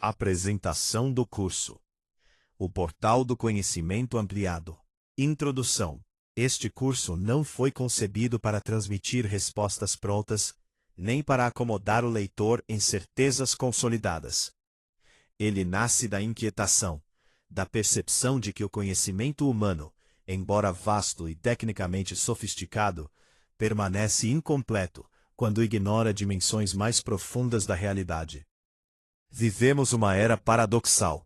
Apresentação do curso. O Portal do Conhecimento Ampliado. Introdução. Este curso não foi concebido para transmitir respostas prontas, nem para acomodar o leitor em certezas consolidadas. Ele nasce da inquietação, da percepção de que o conhecimento humano, embora vasto e tecnicamente sofisticado, permanece incompleto quando ignora dimensões mais profundas da realidade. Vivemos uma era paradoxal.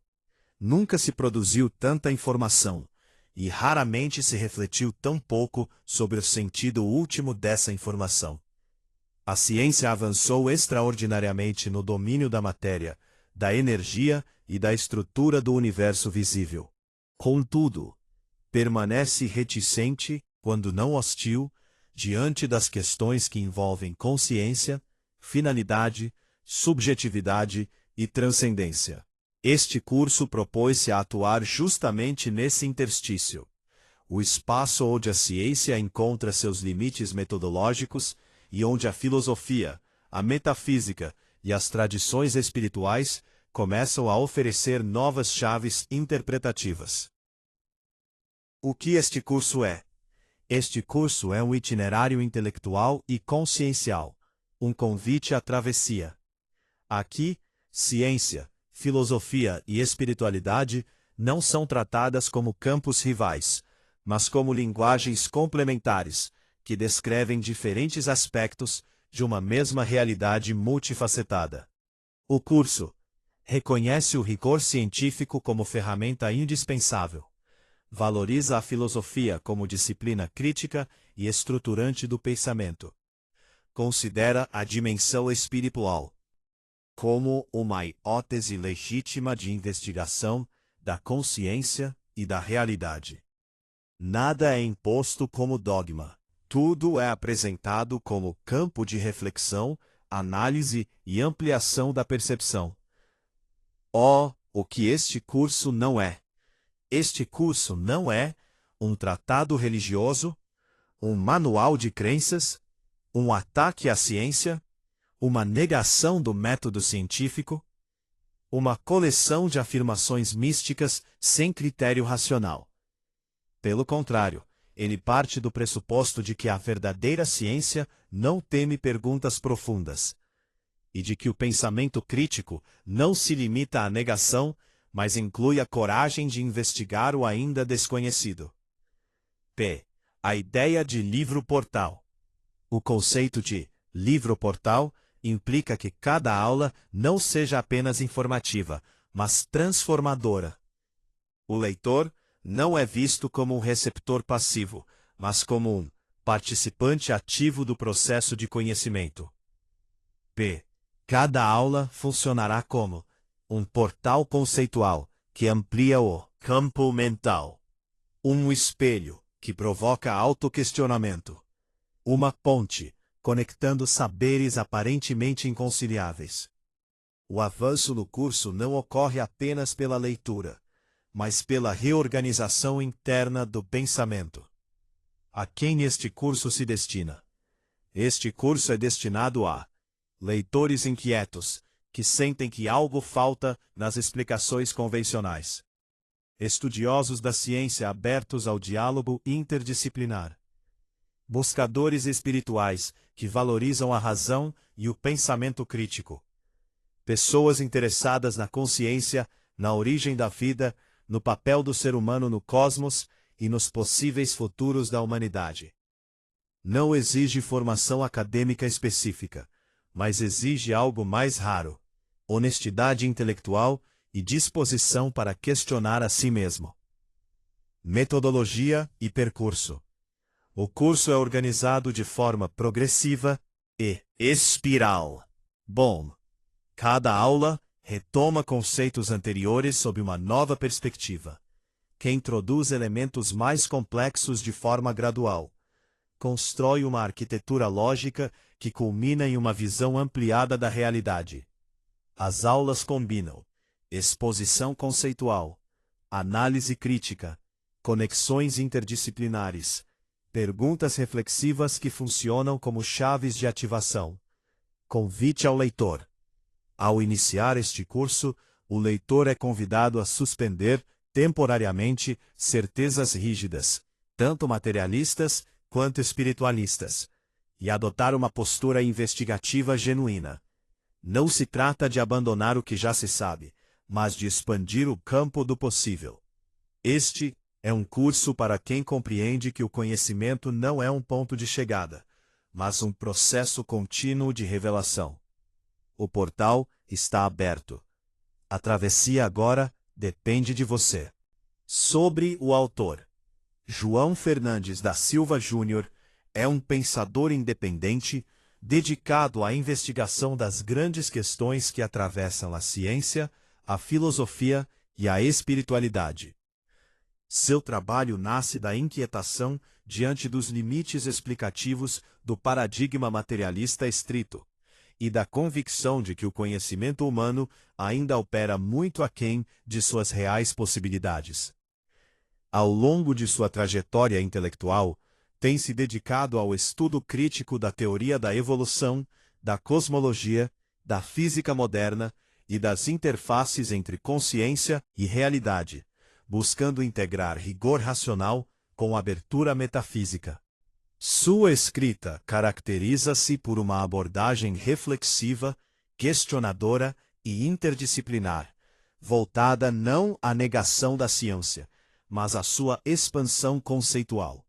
Nunca se produziu tanta informação, e raramente se refletiu tão pouco sobre o sentido último dessa informação. A ciência avançou extraordinariamente no domínio da matéria, da energia e da estrutura do universo visível. Contudo, permanece reticente, quando não hostil, diante das questões que envolvem consciência, finalidade, subjetividade e transcendência. Este curso propôs-se a atuar justamente nesse interstício, o espaço onde a ciência encontra seus limites metodológicos e onde a filosofia, a metafísica e as tradições espirituais começam a oferecer novas chaves interpretativas. O que este curso é? Este curso é um itinerário intelectual e consciencial, um convite à travessia. Aqui, ciência, filosofia e espiritualidade não são tratadas como campos rivais, mas como linguagens complementares, que descrevem diferentes aspectos de uma mesma realidade multifacetada. O curso reconhece o rigor científico como ferramenta indispensável, valoriza a filosofia como disciplina crítica e estruturante do pensamento, considera a dimensão espiritual como uma hipótese legítima de investigação da consciência e da realidade. Nada é imposto como dogma. Tudo é apresentado como campo de reflexão, análise e ampliação da percepção. O que este curso não é. Este curso não é um tratado religioso, um manual de crenças, um ataque à ciência, uma negação do método científico, uma coleção de afirmações místicas sem critério racional. Pelo contrário, ele parte do pressuposto de que a verdadeira ciência não teme perguntas profundas, e de que o pensamento crítico não se limita à negação, mas inclui a coragem de investigar o ainda desconhecido. A ideia de livro-portal. O conceito de livro-portal implica que cada aula não seja apenas informativa, mas transformadora. O leitor não é visto como um receptor passivo, mas como um participante ativo do processo de conhecimento. Cada aula funcionará como um portal conceitual que amplia o campo mental, um espelho que provoca autoquestionamento, uma ponte conectando saberes aparentemente inconciliáveis. O avanço no curso não ocorre apenas pela leitura, mas pela reorganização interna do pensamento. A quem este curso se destina? Este curso é destinado a leitores inquietos, que sentem que algo falta nas explicações convencionais. Estudiosos da ciência abertos ao diálogo interdisciplinar. Buscadores espirituais, que valorizam a razão e o pensamento crítico. Pessoas interessadas na consciência, na origem da vida, no papel do ser humano no cosmos e nos possíveis futuros da humanidade. Não exige formação acadêmica específica, mas exige algo mais raro: honestidade intelectual e disposição para questionar a si mesmo. Metodologia e percurso. O curso é organizado de forma progressiva e espiral. Cada aula retoma conceitos anteriores sob uma nova perspectiva, que introduz elementos mais complexos de forma gradual, constrói uma arquitetura lógica que culmina em uma visão ampliada da realidade. As aulas combinam exposição conceitual, análise crítica, conexões interdisciplinares, perguntas reflexivas que funcionam como chaves de ativação. Convite ao leitor. Ao iniciar este curso, o leitor é convidado a suspender, temporariamente, certezas rígidas, tanto materialistas quanto espiritualistas, e adotar uma postura investigativa genuína. Não se trata de abandonar o que já se sabe, mas de expandir o campo do possível. Este é um curso para quem compreende que o conhecimento não é um ponto de chegada, mas um processo contínuo de revelação. O portal está aberto. A travessia agora depende de você. Sobre o autor. João Fernandes da Silva Júnior é um pensador independente, dedicado à investigação das grandes questões que atravessam a ciência, a filosofia e a espiritualidade. Seu trabalho nasce da inquietação diante dos limites explicativos do paradigma materialista estrito e da convicção de que o conhecimento humano ainda opera muito aquém de suas reais possibilidades. Ao longo de sua trajetória intelectual, tem se dedicado ao estudo crítico da teoria da evolução, da cosmologia, da física moderna e das interfaces entre consciência e realidade, buscando integrar rigor racional com abertura metafísica. Sua escrita caracteriza-se por uma abordagem reflexiva, questionadora e interdisciplinar, voltada não à negação da ciência, mas à sua expansão conceitual.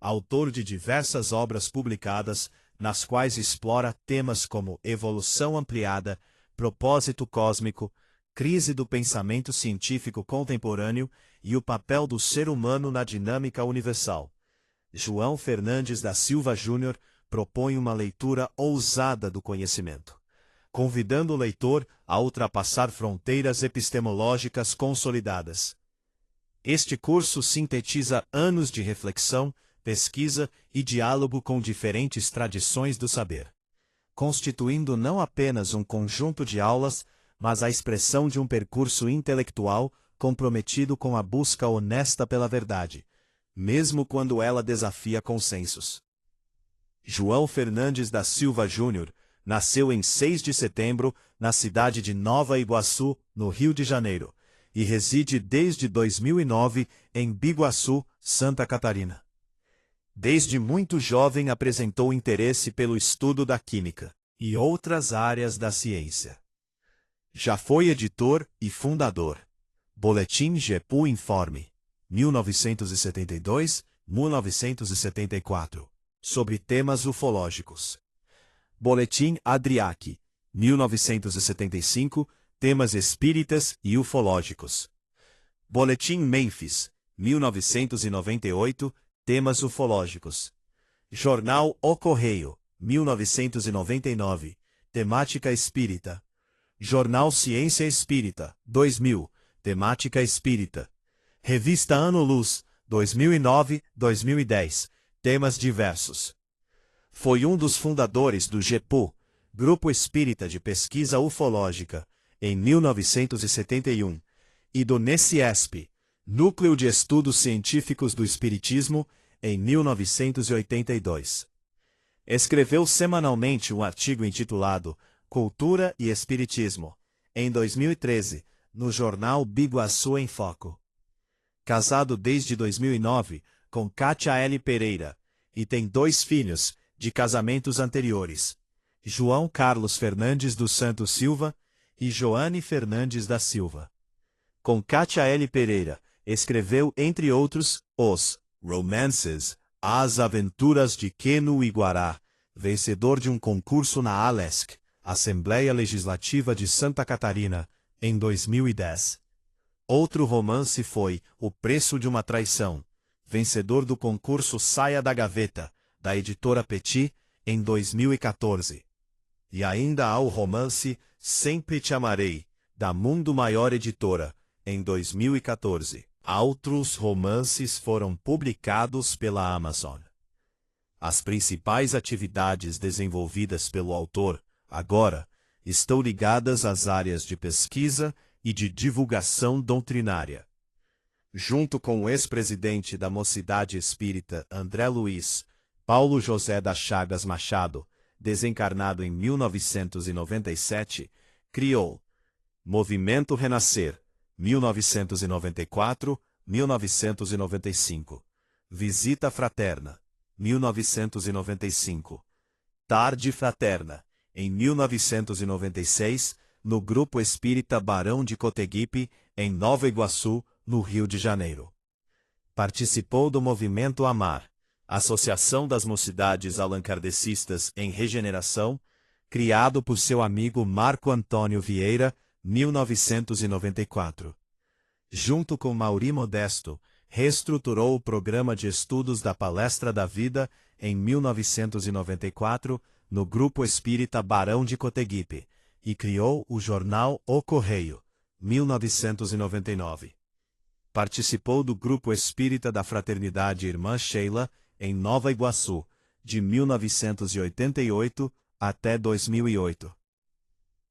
Autor de diversas obras publicadas, nas quais explora temas como evolução ampliada, propósito cósmico, crise do pensamento científico contemporâneo e o papel do ser humano na dinâmica universal. João Fernandes da Silva Júnior propõe uma leitura ousada do conhecimento, convidando o leitor a ultrapassar fronteiras epistemológicas consolidadas. Este curso sintetiza anos de reflexão, pesquisa e diálogo com diferentes tradições do saber, constituindo não apenas um conjunto de aulas, mas a expressão de um percurso intelectual comprometido com a busca honesta pela verdade, mesmo quando ela desafia consensos. João Fernandes da Silva Júnior nasceu em 6 de setembro, na cidade de Nova Iguaçu, no Rio de Janeiro, e reside desde 2009 em Biguaçu, Santa Catarina. Desde muito jovem apresentou interesse pelo estudo da química e outras áreas da ciência. Já foi editor e fundador. Boletim GEPU Informe, 1972-1974, sobre temas ufológicos. Boletim Adriac, 1975, temas espíritas e ufológicos. Boletim Memphis, 1998, temas ufológicos. Jornal O Correio, 1999, temática espírita. Jornal Ciência Espírita, 2000, temática espírita. Revista Ano Luz, 2009-2010, temas diversos. Foi um dos fundadores do GEPU, Grupo Espírita de Pesquisa Ufológica, em 1971, e do NECIESP, Núcleo de Estudos Científicos do Espiritismo, em 1982. Escreveu semanalmente um artigo intitulado Cultura e Espiritismo, em 2013, no jornal Biguaçu em Foco. Casado desde 2009 com Kátia L. Pereira, e tem 2 filhos, de casamentos anteriores, João Carlos Fernandes dos Santos Silva e Joane Fernandes da Silva. Com Kátia L. Pereira, escreveu, entre outros, os Romances, As Aventuras de Queno Iguará, vencedor de um concurso na ALESC, Assembleia Legislativa de Santa Catarina, em 2010. Outro romance foi O Preço de uma Traição, vencedor do concurso Saia da Gaveta, da editora Petit, em 2014. E ainda há o romance Sempre Te Amarei, da Mundo Maior Editora, em 2014. Outros romances foram publicados pela Amazon. As principais atividades desenvolvidas pelo autor, agora, estão ligadas às áreas de pesquisa e de divulgação doutrinária. Junto com o ex-presidente da Mocidade Espírita André Luiz, Paulo José das Chagas Machado, desencarnado em 1997, criou, Movimento Renascer, 1994-1995. Visita Fraterna, 1995. Tarde Fraterna, em 1996, no Grupo Espírita Barão de Cotegipe, em Nova Iguaçu, no Rio de Janeiro. Participou do Movimento Amar, Associação das Mocidades Allan-Kardecistas em Regeneração, criado por seu amigo Marco Antônio Vieira, 1994. Junto com Mauri Modesto, reestruturou o Programa de Estudos da Palestra da Vida em 1994, no Grupo Espírita Barão de Cotegipe, e criou o jornal O Correio, 1999. Participou do Grupo Espírita da Fraternidade Irmã Sheila, em Nova Iguaçu, de 1988 até 2008.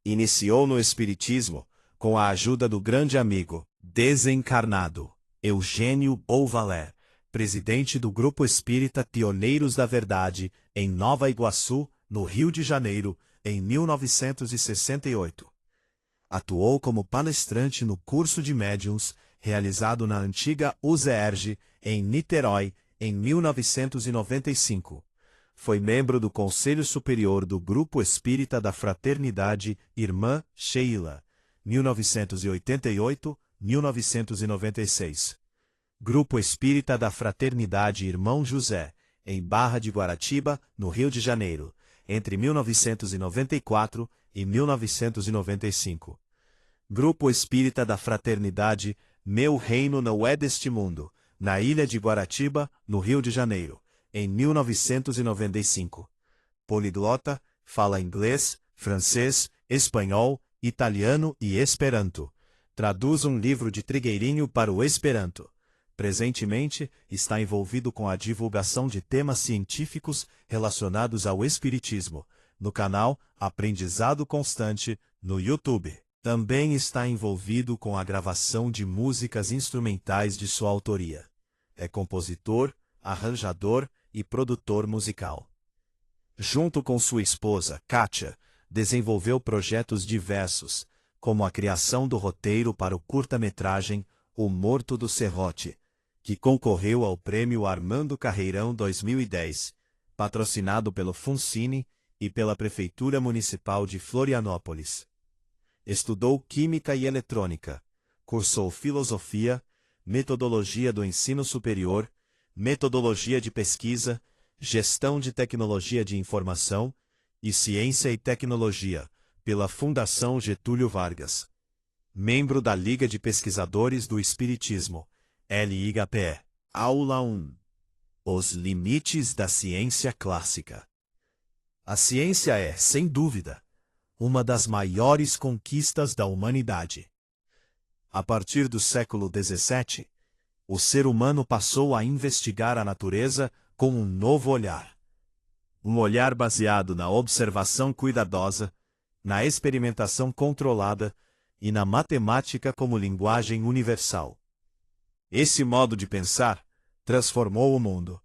Iniciou no Espiritismo, com a ajuda do grande amigo, desencarnado, Eugênio Beauvalet, presidente do Grupo Espírita Pioneiros da Verdade, em Nova Iguaçu, no Rio de Janeiro, em 1968. Atuou como palestrante no curso de médiuns, realizado na antiga USERJ, em Niterói, em 1995. Foi membro do Conselho Superior do Grupo Espírita da Fraternidade Irmã Sheila, 1988-1996. Grupo Espírita da Fraternidade Irmão José, em Barra de Guaratiba, no Rio de Janeiro, entre 1994 e 1995. Grupo Espírita da Fraternidade Meu Reino Não É Deste Mundo, na Ilha de Guaratiba, no Rio de Janeiro, em 1995. Poliglota, fala inglês, francês, espanhol, italiano e esperanto. Traduz um livro de trigueirinho para o esperanto. Presentemente, está envolvido com a divulgação de temas científicos relacionados ao espiritismo, no canal Aprendizado Constante, no YouTube. Também está envolvido com a gravação de músicas instrumentais de sua autoria. É compositor, arranjador e produtor musical. Junto com sua esposa, Kátia, desenvolveu projetos diversos, como a criação do roteiro para o curta-metragem O Morto do Serrote, que concorreu ao Prêmio Armando Carreirão 2010, patrocinado pelo Funcine e pela Prefeitura Municipal de Florianópolis. Estudou Química e Eletrônica, cursou Filosofia, Metodologia do Ensino Superior, Metodologia de Pesquisa, Gestão de Tecnologia de Informação e Ciência e Tecnologia, pela Fundação Getúlio Vargas. Membro da Liga de Pesquisadores do Espiritismo, LIGAPE. Aula 1. Os limites da ciência clássica. A ciência é, sem dúvida, uma das maiores conquistas da humanidade. A partir do século XVII, o ser humano passou a investigar a natureza com um novo olhar. Um olhar baseado na observação cuidadosa, na experimentação controlada e na matemática como linguagem universal. Esse modo de pensar transformou o mundo.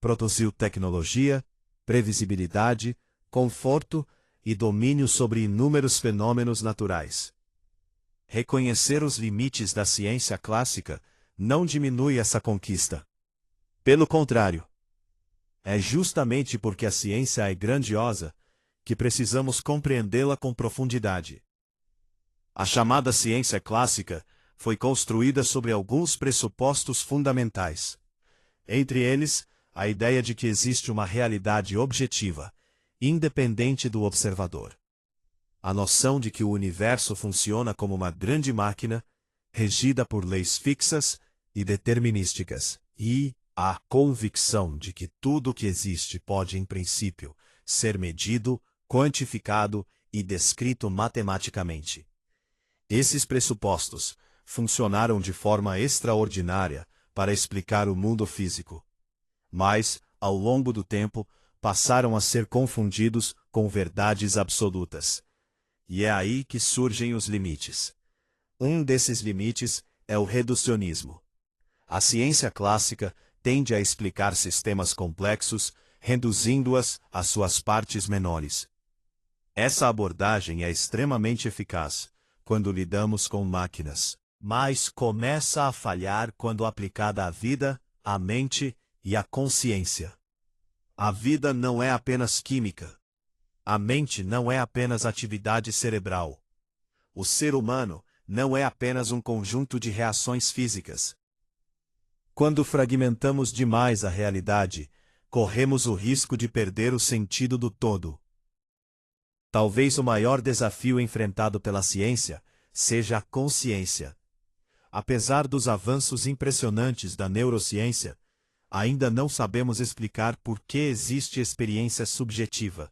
Produziu tecnologia, previsibilidade, conforto e domínio sobre inúmeros fenômenos naturais. Reconhecer os limites da ciência clássica não diminui essa conquista. Pelo contrário, é justamente porque a ciência é grandiosa que precisamos compreendê-la com profundidade. A chamada ciência clássica foi construída sobre alguns pressupostos fundamentais. Entre eles, a ideia de que existe uma realidade objetiva, independente do observador. A noção de que o universo funciona como uma grande máquina, regida por leis fixas e determinísticas, e a convicção de que tudo o que existe pode, em princípio, ser medido, quantificado e descrito matematicamente. Esses pressupostos funcionaram de forma extraordinária para explicar o mundo físico. Mas, ao longo do tempo, passaram a ser confundidos com verdades absolutas. E é aí que surgem os limites. Um desses limites é o reducionismo. A ciência clássica tende a explicar sistemas complexos, reduzindo-as às suas partes menores. Essa abordagem é extremamente eficaz, quando lidamos com máquinas, mas começa a falhar quando aplicada à vida, à mente e à consciência. A vida não é apenas química. A mente não é apenas atividade cerebral. O ser humano não é apenas um conjunto de reações físicas. Quando fragmentamos demais a realidade, corremos o risco de perder o sentido do todo. Talvez o maior desafio enfrentado pela ciência seja a consciência. Apesar dos avanços impressionantes da neurociência, ainda não sabemos explicar por que existe experiência subjetiva.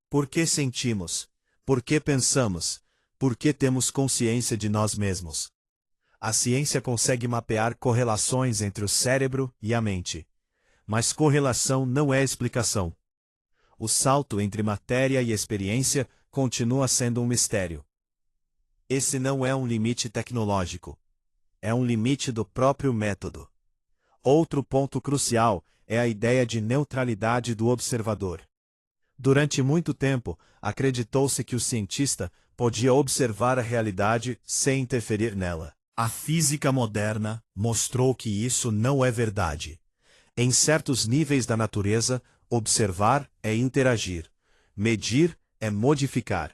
Por que sentimos? Por que pensamos? Por que temos consciência de nós mesmos? A ciência consegue mapear correlações entre o cérebro e a mente. Mas correlação não é explicação. O salto entre matéria e experiência continua sendo um mistério. Esse não é um limite tecnológico. É um limite do próprio método. Outro ponto crucial é a ideia de neutralidade do observador. Durante muito tempo, acreditou-se que o cientista podia observar a realidade sem interferir nela. A física moderna mostrou que isso não é verdade. Em certos níveis da natureza, observar é interagir. Medir é modificar.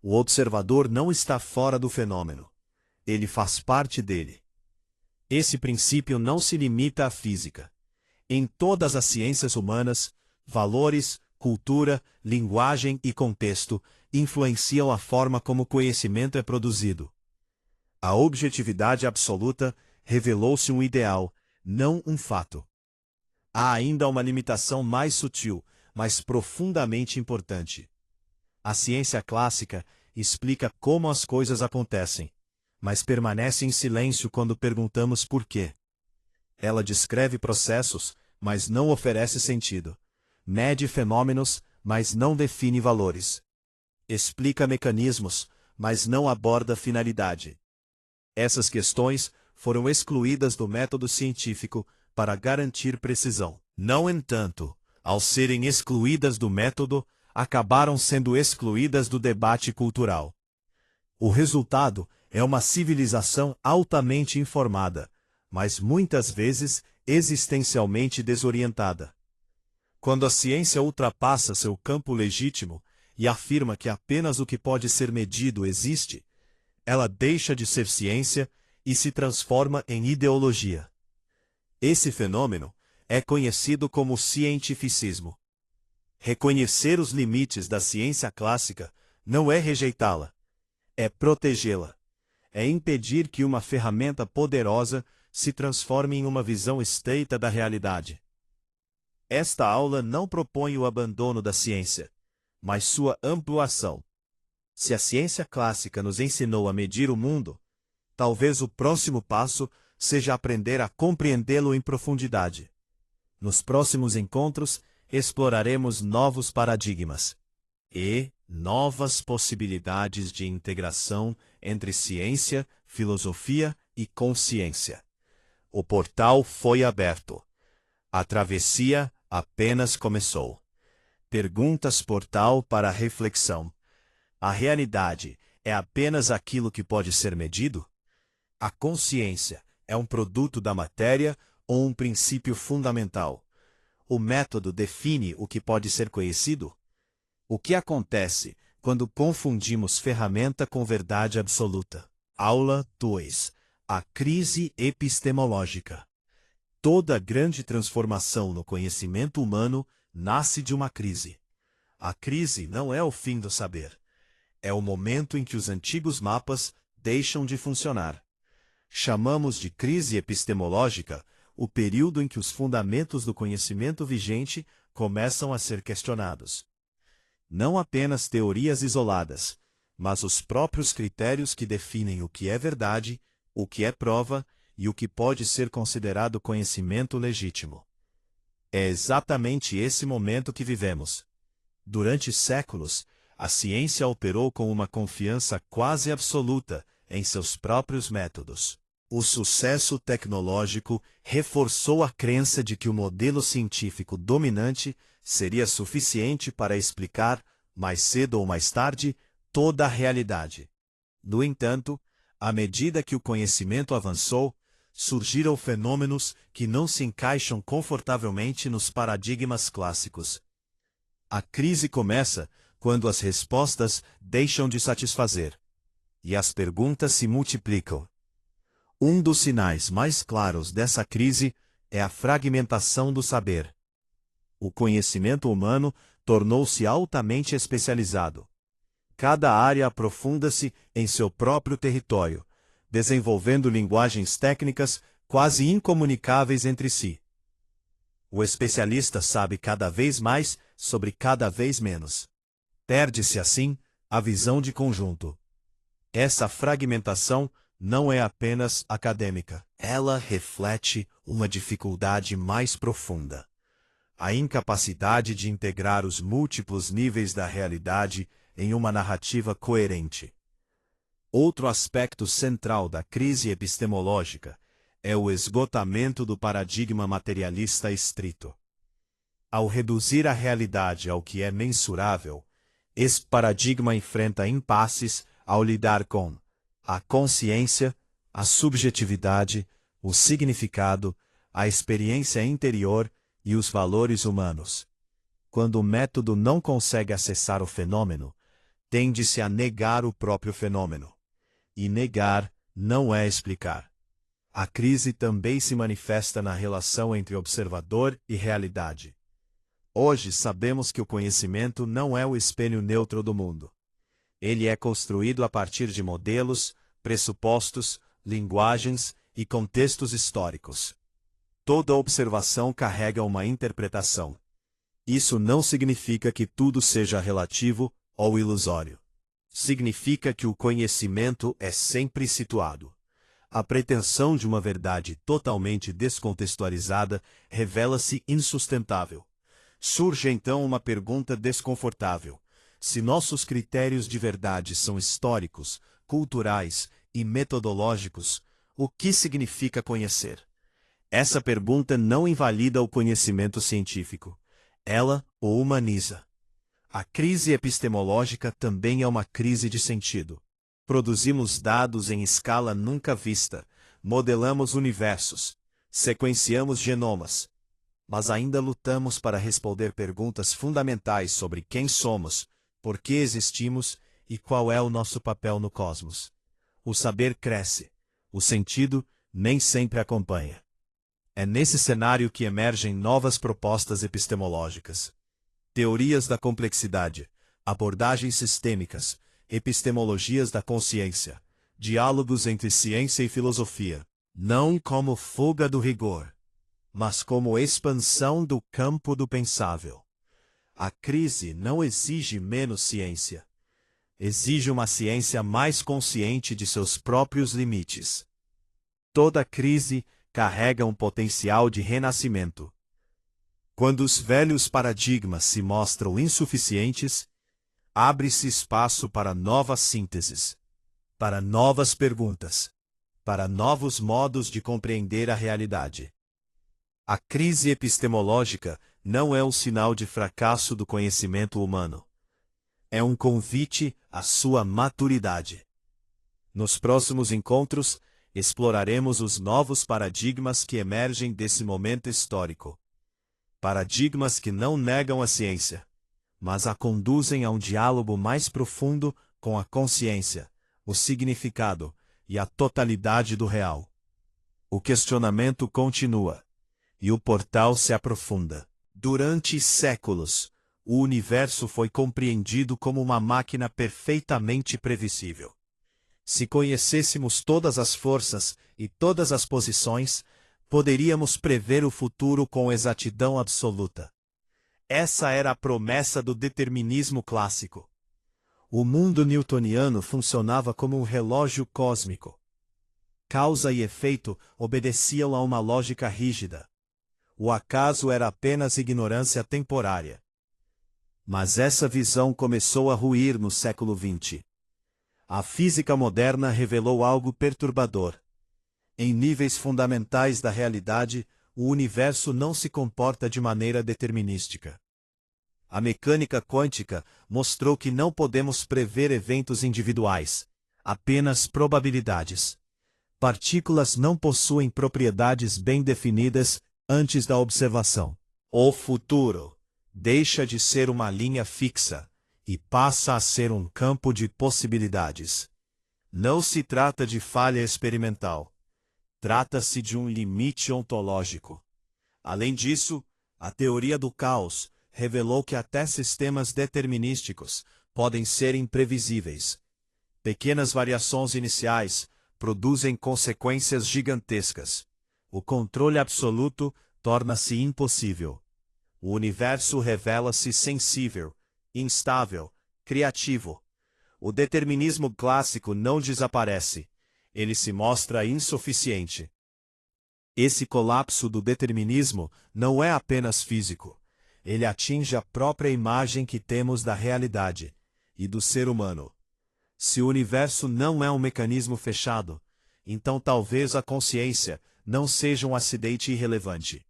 O observador não está fora do fenômeno. Ele faz parte dele. Esse princípio não se limita à física. Em todas as ciências humanas, valores, cultura, linguagem e contexto influenciam a forma como o conhecimento é produzido. A objetividade absoluta revelou-se um ideal, não um fato. Há ainda uma limitação mais sutil, mas profundamente importante. A ciência clássica explica como as coisas acontecem, mas permanece em silêncio quando perguntamos por quê. Ela descreve processos, mas não oferece sentido. Mede fenômenos, mas não define valores. Explica mecanismos, mas não aborda finalidade. Essas questões foram excluídas do método científico para garantir precisão. No entanto, ao serem excluídas do método, acabaram sendo excluídas do debate cultural. O resultado é uma civilização altamente informada, mas muitas vezes existencialmente desorientada. Quando a ciência ultrapassa seu campo legítimo e afirma que apenas o que pode ser medido existe, ela deixa de ser ciência e se transforma em ideologia. Esse fenômeno é conhecido como cientificismo. Reconhecer os limites da ciência clássica não é rejeitá-la, é protegê-la. É impedir que uma ferramenta poderosa se transforme em uma visão estreita da realidade. Esta aula não propõe o abandono da ciência, mas sua ampliação. Se a ciência clássica nos ensinou a medir o mundo, talvez o próximo passo seja aprender a compreendê-lo em profundidade. Nos próximos encontros, exploraremos novos paradigmas e novas possibilidades de integração entre ciência, filosofia e consciência. O portal foi aberto. A travessia apenas começou. Perguntas portal para reflexão. A realidade é apenas aquilo que pode ser medido? A consciência é um produto da matéria ou um princípio fundamental? O método define o que pode ser conhecido? O que acontece quando confundimos ferramenta com verdade absoluta? Aula 2. A crise epistemológica. Toda grande transformação no conhecimento humano nasce de uma crise. A crise não é o fim do saber. É o momento em que os antigos mapas deixam de funcionar. Chamamos de crise epistemológica o período em que os fundamentos do conhecimento vigente começam a ser questionados. Não apenas teorias isoladas, mas os próprios critérios que definem o que é verdade, o que é prova e o que pode ser considerado conhecimento legítimo. É exatamente esse momento que vivemos. Durante séculos, a ciência operou com uma confiança quase absoluta em seus próprios métodos. O sucesso tecnológico reforçou a crença de que o modelo científico dominante seria suficiente para explicar, mais cedo ou mais tarde, toda a realidade. No entanto, à medida que o conhecimento avançou, surgiram fenômenos que não se encaixam confortavelmente nos paradigmas clássicos. A crise começa quando as respostas deixam de satisfazer e as perguntas se multiplicam. Um dos sinais mais claros dessa crise é a fragmentação do saber. O conhecimento humano tornou-se altamente especializado. Cada área aprofunda-se em seu próprio território, desenvolvendo linguagens técnicas quase incomunicáveis entre si. O especialista sabe cada vez mais sobre cada vez menos. Perde-se, assim, a visão de conjunto. Essa fragmentação não é apenas acadêmica. Ela reflete uma dificuldade mais profunda. A incapacidade de integrar os múltiplos níveis da realidade em uma narrativa coerente. Outro aspecto central da crise epistemológica é o esgotamento do paradigma materialista estrito. Ao reduzir a realidade ao que é mensurável, esse paradigma enfrenta impasses ao lidar com a consciência, a subjetividade, o significado, a experiência interior e os valores humanos. Quando o método não consegue acessar o fenômeno, tende-se a negar o próprio fenômeno. E negar não é explicar. A crise também se manifesta na relação entre observador e realidade. Hoje sabemos que o conhecimento não é o espelho neutro do mundo. Ele é construído a partir de modelos, pressupostos, linguagens e contextos históricos. Toda observação carrega uma interpretação. Isso não significa que tudo seja relativo ou ilusório. Significa que o conhecimento é sempre situado. A pretensão de uma verdade totalmente descontextualizada revela-se insustentável. Surge então uma pergunta desconfortável. Se nossos critérios de verdade são históricos, culturais e metodológicos, o que significa conhecer? Essa pergunta não invalida o conhecimento científico. Ela o humaniza. A crise epistemológica também é uma crise de sentido. Produzimos dados em escala nunca vista, modelamos universos, sequenciamos genomas, mas ainda lutamos para responder perguntas fundamentais sobre quem somos, por que existimos e qual é o nosso papel no cosmos. O saber cresce, o sentido nem sempre acompanha. É nesse cenário que emergem novas propostas epistemológicas. Teorias da complexidade, abordagens sistêmicas, epistemologias da consciência, diálogos entre ciência e filosofia, não como fuga do rigor, mas como expansão do campo do pensável. A crise não exige menos ciência. Exige uma ciência mais consciente de seus próprios limites. Toda crise carrega um potencial de renascimento. Quando os velhos paradigmas se mostram insuficientes, abre-se espaço para novas sínteses, para novas perguntas, para novos modos de compreender a realidade. A crise epistemológica não é um sinal de fracasso do conhecimento humano. É um convite à sua maturidade. Nos próximos encontros, exploraremos os novos paradigmas que emergem desse momento histórico. Paradigmas que não negam a ciência, mas a conduzem a um diálogo mais profundo com a consciência, o significado e a totalidade do real. O questionamento continua, e o portal se aprofunda. Durante séculos, o universo foi compreendido como uma máquina perfeitamente previsível. Se conhecêssemos todas as forças e todas as posições, poderíamos prever o futuro com exatidão absoluta. Essa era a promessa do determinismo clássico. O mundo newtoniano funcionava como um relógio cósmico. Causa e efeito obedeciam a uma lógica rígida. O acaso era apenas ignorância temporária. Mas essa visão começou a ruir no século XX. A física moderna revelou algo perturbador. Em níveis fundamentais da realidade, o universo não se comporta de maneira determinística. A mecânica quântica mostrou que não podemos prever eventos individuais. apenas probabilidades. Partículas não possuem propriedades bem definidas antes da observação. O futuro deixa de ser uma linha fixa e passa a ser um campo de possibilidades. Não se trata de falha experimental. Trata-se de um limite ontológico. Além disso, a teoria do caos revelou que até sistemas determinísticos podem ser imprevisíveis. Pequenas variações iniciais produzem consequências gigantescas. O controle absoluto torna-se impossível. O universo revela-se sensível, instável, criativo. O determinismo clássico não desaparece. Ele se mostra insuficiente. Esse colapso do determinismo não é apenas físico. Ele atinge a própria imagem que temos da realidade e do ser humano. Se o universo não é um mecanismo fechado, então talvez a consciência não seja um acidente irrelevante.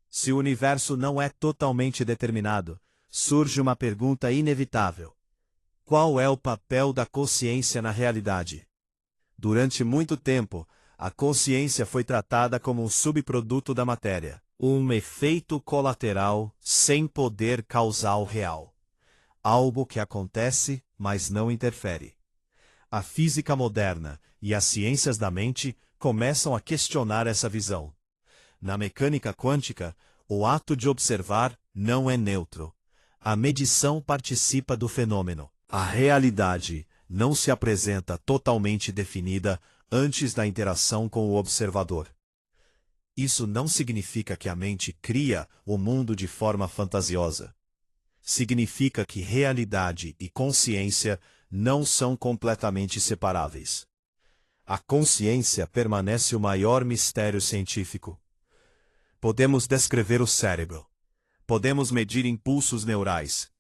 Se o universo não é totalmente determinado, surge uma pergunta inevitável: qual é o papel da consciência na realidade? Durante muito tempo, a consciência foi tratada como um subproduto da matéria, um efeito colateral sem poder causal real. Algo que acontece, mas não interfere. A física moderna e as ciências da mente começam a questionar essa visão. Na mecânica quântica, o ato de observar não é neutro. A medição participa do fenômeno. A realidade não se apresenta totalmente definida antes da interação com o observador. Isso não significa que a mente cria o mundo de forma fantasiosa. Significa que realidade e consciência não são completamente separáveis. A consciência permanece o maior mistério científico. Podemos descrever o cérebro. Podemos medir impulsos neurais.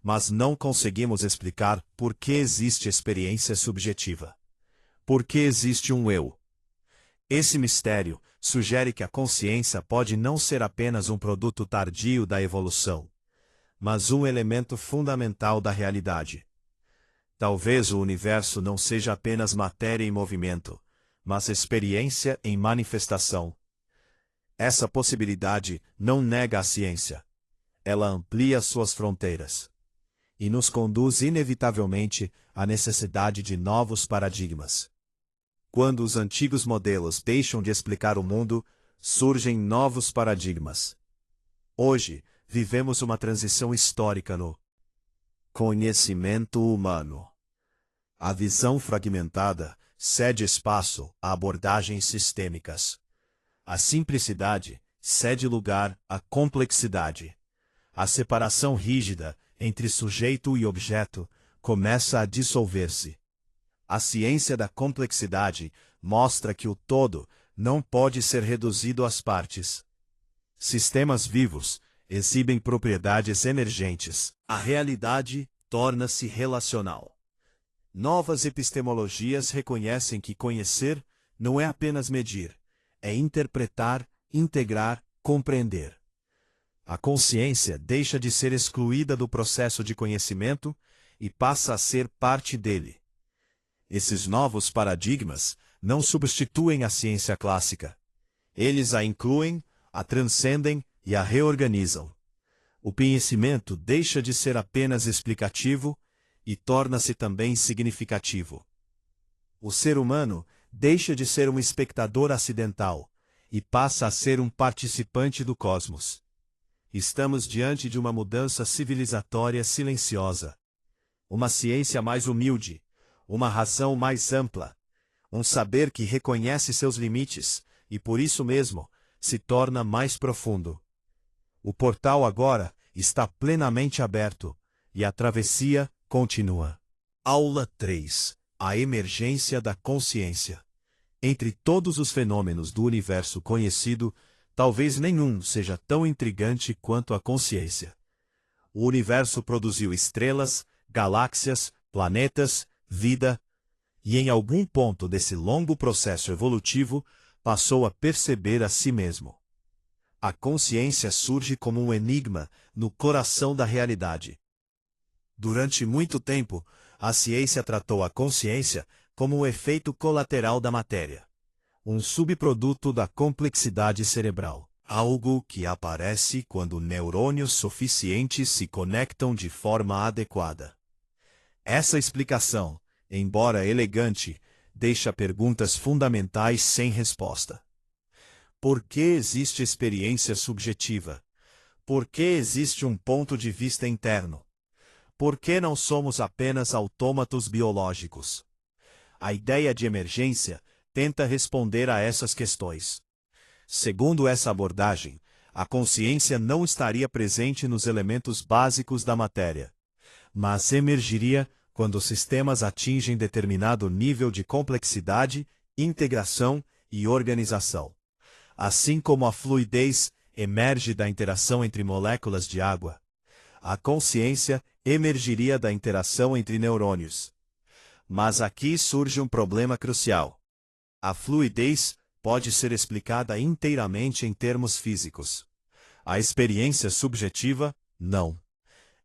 Mas não conseguimos explicar por que existe experiência subjetiva. Por que existe um eu? Esse mistério sugere que a consciência pode não ser apenas um produto tardio da evolução, mas um elemento fundamental da realidade. Talvez o universo não seja apenas matéria em movimento, mas experiência em manifestação. Essa possibilidade não nega a ciência. Ela amplia suas fronteiras e nos conduz inevitavelmente à necessidade de novos paradigmas. Quando os antigos modelos deixam de explicar o mundo, surgem novos paradigmas. Hoje, vivemos uma transição histórica no conhecimento humano. A visão fragmentada cede espaço a abordagens sistêmicas. A simplicidade cede lugar à complexidade. A separação rígida entre sujeito e objeto começa a dissolver-se. A ciência da complexidade mostra que o todo não pode ser reduzido às partes. Sistemas vivos exibem propriedades emergentes. A realidade torna-se relacional. Novas epistemologias reconhecem que conhecer não é apenas medir, é interpretar, integrar, compreender. A consciência deixa de ser excluída do processo de conhecimento e passa a ser parte dele. Esses novos paradigmas não substituem a ciência clássica. Eles a incluem, a transcendem e a reorganizam. O conhecimento deixa de ser apenas explicativo e torna-se também significativo. O ser humano deixa de ser um espectador acidental e passa a ser um participante do cosmos. Estamos diante de uma mudança civilizatória silenciosa. Uma ciência mais humilde, uma razão mais ampla, um saber que reconhece seus limites e, por isso mesmo, se torna mais profundo. O portal agora está plenamente aberto e a travessia continua. Aula 3. A emergência da consciência. Entre todos os fenômenos do universo conhecido, talvez nenhum seja tão intrigante quanto a consciência. O universo produziu estrelas, galáxias, planetas, vida, e em algum ponto desse longo processo evolutivo, passou a perceber a si mesmo. A consciência surge como um enigma no coração da realidade. Durante muito tempo, a ciência tratou a consciência como o efeito colateral da matéria, um subproduto da complexidade cerebral, algo que aparece quando neurônios suficientes se conectam de forma adequada. Essa explicação, embora elegante, deixa perguntas fundamentais sem resposta. Por que existe experiência subjetiva? Por que existe um ponto de vista interno? Por que não somos apenas autômatos biológicos? A ideia de emergência tenta responder a essas questões. Segundo essa abordagem, a consciência não estaria presente nos elementos básicos da matéria, mas emergiria quando os sistemas atingem determinado nível de complexidade, integração e organização. Assim como a fluidez emerge da interação entre moléculas de água, a consciência emergiria da interação entre neurônios. Mas aqui surge um problema crucial. A fluidez pode ser explicada inteiramente em termos físicos. A experiência subjetiva, não.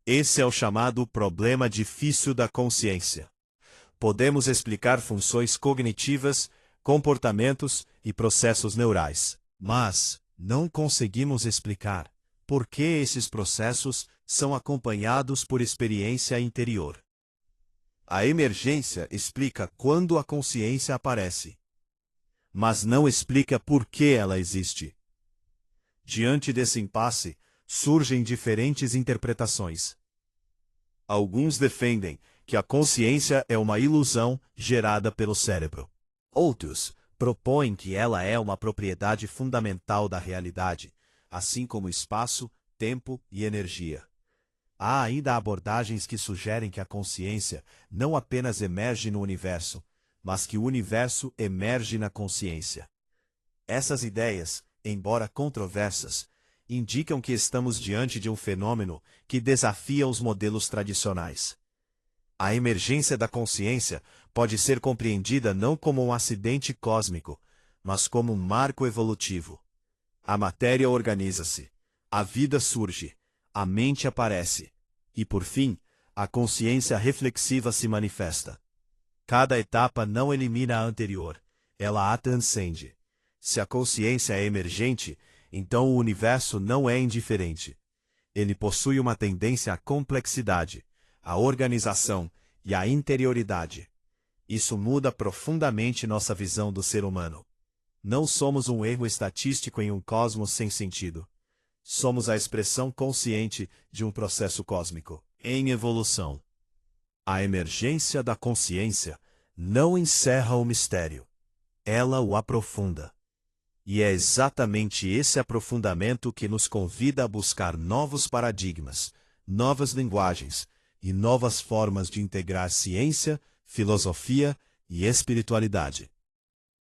Esse é o chamado problema difícil da consciência. Podemos explicar funções cognitivas, comportamentos e processos neurais, mas não conseguimos explicar por que esses processos são acompanhados por experiência interior. A emergência explica quando a consciência aparece, mas não explica por que ela existe. Diante desse impasse, surgem diferentes interpretações. Alguns defendem que a consciência é uma ilusão gerada pelo cérebro. Outros propõem que ela é uma propriedade fundamental da realidade, assim como espaço, tempo e energia. Há ainda abordagens que sugerem que a consciência não apenas emerge no universo, mas que o universo emerge na consciência. Essas ideias, embora controversas, indicam que estamos diante de um fenômeno que desafia os modelos tradicionais. A emergência da consciência pode ser compreendida não como um acidente cósmico, mas como um marco evolutivo. A matéria organiza-se, a vida surge, a mente aparece, e por fim, a consciência reflexiva se manifesta. Cada etapa não elimina a anterior, ela a transcende. Se a consciência é emergente, então o universo não é indiferente. Ele possui uma tendência à complexidade, à organização e à interioridade. Isso muda profundamente nossa visão do ser humano. Não somos um erro estatístico em um cosmos sem sentido. Somos a expressão consciente de um processo cósmico, em evolução. A emergência da consciência não encerra o mistério. Ela o aprofunda. E é exatamente esse aprofundamento que nos convida a buscar novos paradigmas, novas linguagens e novas formas de integrar ciência, filosofia e espiritualidade.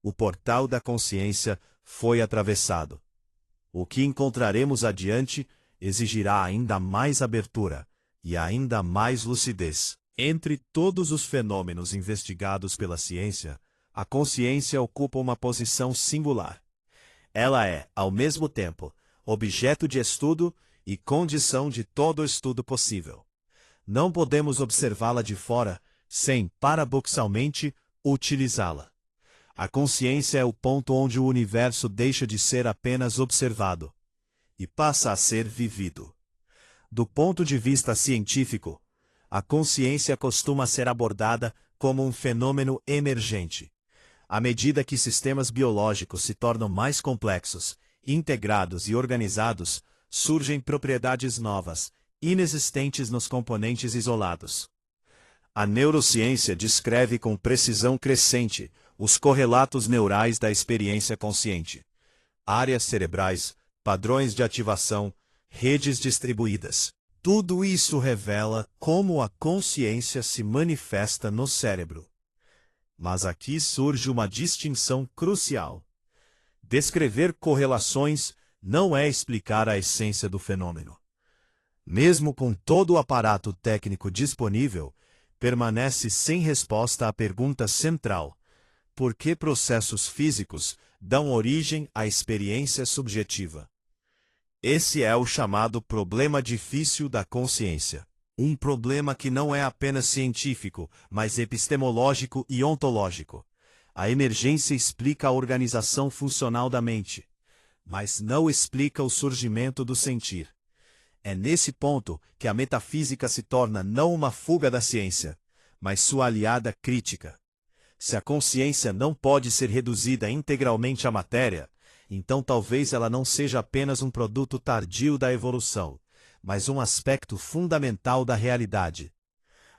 O portal da consciência foi atravessado. O que encontraremos adiante exigirá ainda mais abertura e ainda mais lucidez. Entre todos os fenômenos investigados pela ciência, a consciência ocupa uma posição singular. Ela é, ao mesmo tempo, objeto de estudo e condição de todo estudo possível. Não podemos observá-la de fora sem, paradoxalmente, utilizá-la. A consciência é o ponto onde o universo deixa de ser apenas observado e passa a ser vivido. Do ponto de vista científico, a consciência costuma ser abordada como um fenômeno emergente. À medida que sistemas biológicos se tornam mais complexos, integrados e organizados, surgem propriedades novas, inexistentes nos componentes isolados. A neurociência descreve com precisão crescente os correlatos neurais da experiência consciente. Áreas cerebrais, padrões de ativação, redes distribuídas. Tudo isso revela como a consciência se manifesta no cérebro. Mas aqui surge uma distinção crucial. Descrever correlações não é explicar a essência do fenômeno. Mesmo com todo o aparato técnico disponível, permanece sem resposta a pergunta central: por que processos físicos dão origem à experiência subjetiva? Esse é o chamado problema difícil da consciência. Um problema que não é apenas científico, mas epistemológico e ontológico. A emergência explica a organização funcional da mente, mas não explica o surgimento do sentir. É nesse ponto que a metafísica se torna não uma fuga da ciência, mas sua aliada crítica. Se a consciência não pode ser reduzida integralmente à matéria, então talvez ela não seja apenas um produto tardio da evolução, mas um aspecto fundamental da realidade.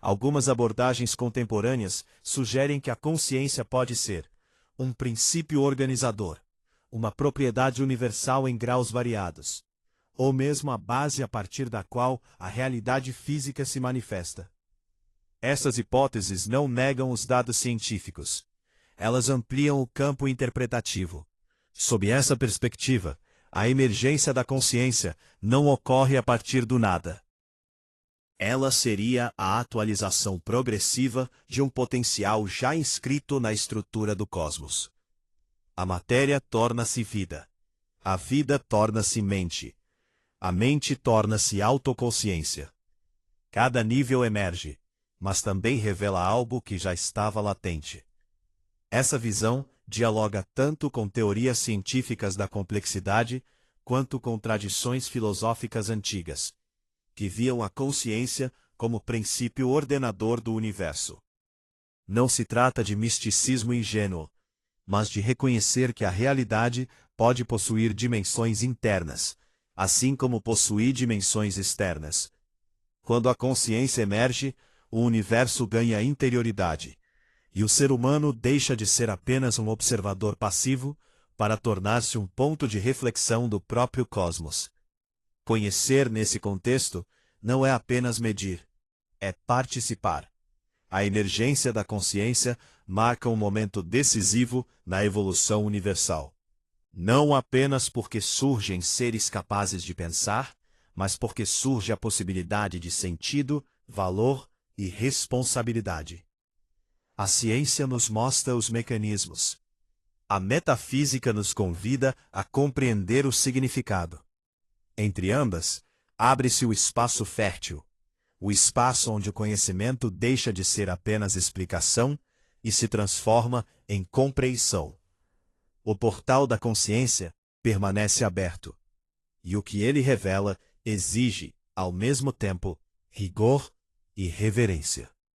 Algumas abordagens contemporâneas sugerem que a consciência pode ser um princípio organizador, uma propriedade universal em graus variados, ou mesmo a base a partir da qual a realidade física se manifesta. Essas hipóteses não negam os dados científicos. Elas ampliam o campo interpretativo. Sob essa perspectiva, a emergência da consciência não ocorre a partir do nada. Ela seria a atualização progressiva de um potencial já inscrito na estrutura do cosmos. A matéria torna-se vida. A vida torna-se mente. A mente torna-se autoconsciência. Cada nível emerge, mas também revela algo que já estava latente. Essa visão dialoga tanto com teorias científicas da complexidade, quanto com tradições filosóficas antigas, que viam a consciência como princípio ordenador do universo. Não se trata de misticismo ingênuo, mas de reconhecer que a realidade pode possuir dimensões internas, assim como possui dimensões externas. Quando a consciência emerge, o universo ganha interioridade, e o ser humano deixa de ser apenas um observador passivo para tornar-se um ponto de reflexão do próprio cosmos. Conhecer nesse contexto não é apenas medir, é participar. A emergência da consciência marca um momento decisivo na evolução universal. Não apenas porque surgem seres capazes de pensar, mas porque surge a possibilidade de sentido, valor e responsabilidade. A ciência nos mostra os mecanismos. A metafísica nos convida a compreender o significado. Entre ambas, abre-se o espaço fértil, o espaço onde o conhecimento deixa de ser apenas explicação e se transforma em compreensão. O portal da consciência permanece aberto, e o que ele revela exige, ao mesmo tempo, rigor e reverência.